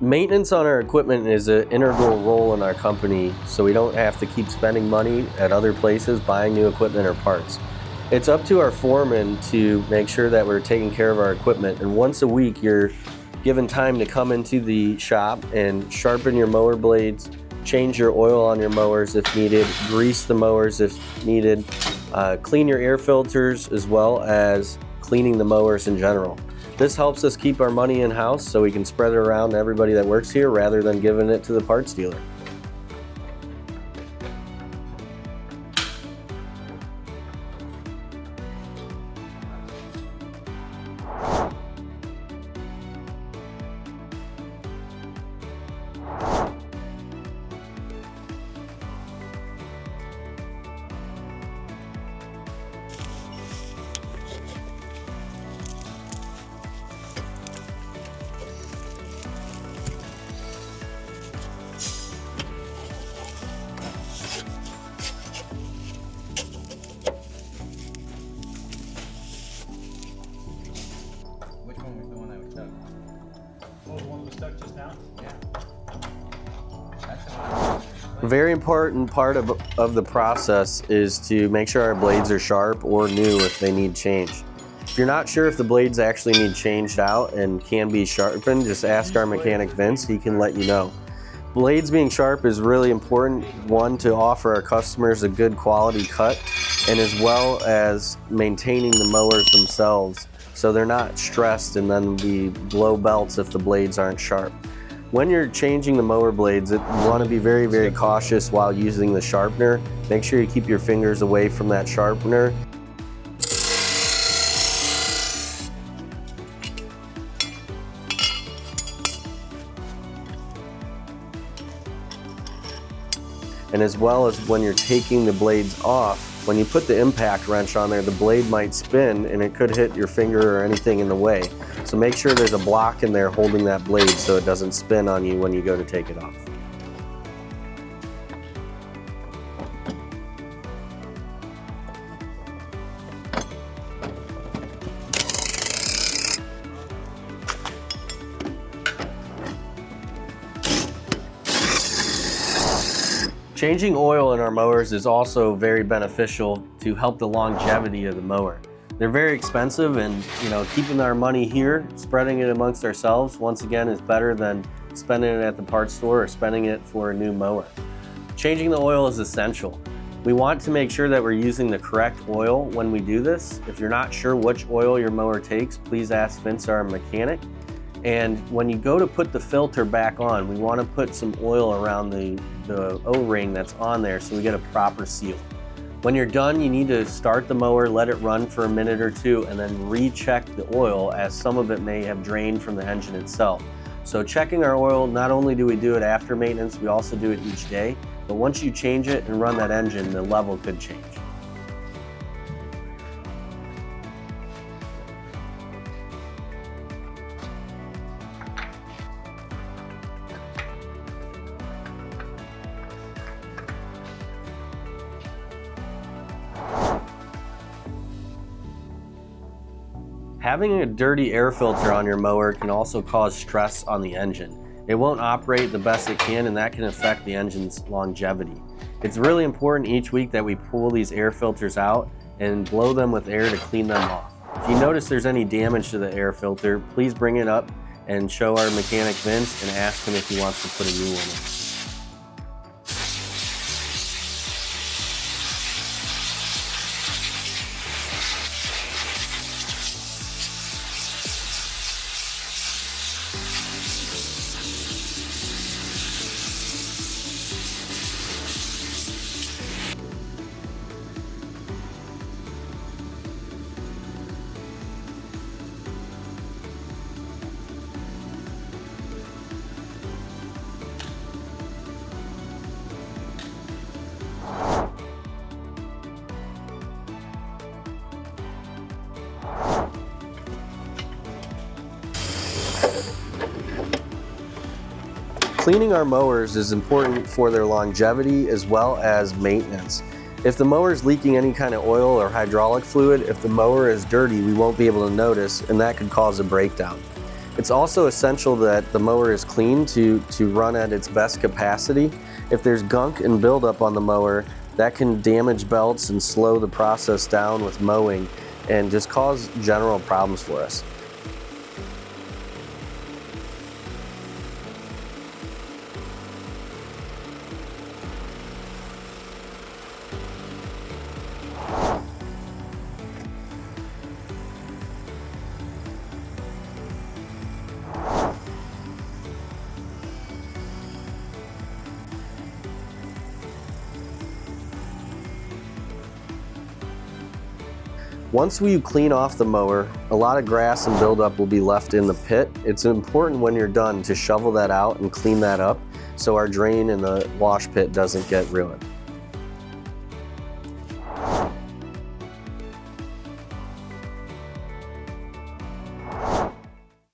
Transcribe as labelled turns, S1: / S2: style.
S1: Maintenance on our equipment is an integral role in our company, so we don't have to keep spending money at other places buying new equipment or parts. It's up to our foreman to make sure that we're taking care of our equipment, and once a week you're given time to come into the shop and sharpen your mower blades, change your oil on your mowers if needed, grease the mowers if needed, clean your air filters, as well as cleaning the mowers in general. This helps us keep our money in-house so we can spread it around to everybody that works here rather than giving it to the parts dealer.
S2: Which one was the one that was stuck?
S3: Oh, the one that was stuck just now?
S2: Yeah. That's the one.
S1: A very important part of the process is to make sure our blades are sharp or new if they need changed. If you're not sure if the blades actually need changed out and can be sharpened, just ask our mechanic Vince, he can let you know. Blades being sharp is really important, one, to offer our customers a good quality cut, and as well as maintaining the mowers themselves so they're not stressed and then we blow belts if the blades aren't sharp. When you're changing the mower blades, you want to be very, very cautious while using the sharpener. Make sure you keep your fingers away from that sharpener. And as well as when you're taking the blades off, when you put the impact wrench on there, the blade might spin and it could hit your finger or anything in the way. So make sure there's a block in there holding that blade so it doesn't spin on you when you go to take it off. Changing oil in our mowers is also very beneficial to help the longevity of the mower. They're very expensive, and keeping our money here, spreading it amongst ourselves, once again, is better than spending it at the parts store or spending it for a new mower. Changing the oil is essential. We want to make sure that we're using the correct oil when we do this. If you're not sure which oil your mower takes, please ask Vince, our mechanic. And when you go to put the filter back on, we want to put some oil around the O-ring that's on there so we get a proper seal. When you're done, you need to start the mower, let it run for a minute or two, and then recheck the oil, as some of it may have drained from the engine itself. So checking our oil, not only do we do it after maintenance, we also do it each day. But once you change it and run that engine, the level could change. Having a dirty air filter on your mower can also cause stress on the engine. It won't operate the best it can, and that can affect the engine's longevity. It's really important each week that we pull these air filters out and blow them with air to clean them off. If you notice there's any damage to the air filter, please bring it up and show our mechanic Vince and ask him if he wants to put a new one in. Cleaning our mowers is important for their longevity as well as maintenance. If the mower is leaking any kind of oil or hydraulic fluid, if the mower is dirty, we won't be able to notice, and that could cause a breakdown. It's also essential that the mower is clean to run at its best capacity. If there's gunk and buildup on the mower, that can damage belts and slow the process down with mowing and just cause general problems for us. Once we clean off the mower, a lot of grass and buildup will be left in the pit. It's important when you're done to shovel that out and clean that up so our drain in the wash pit doesn't get ruined.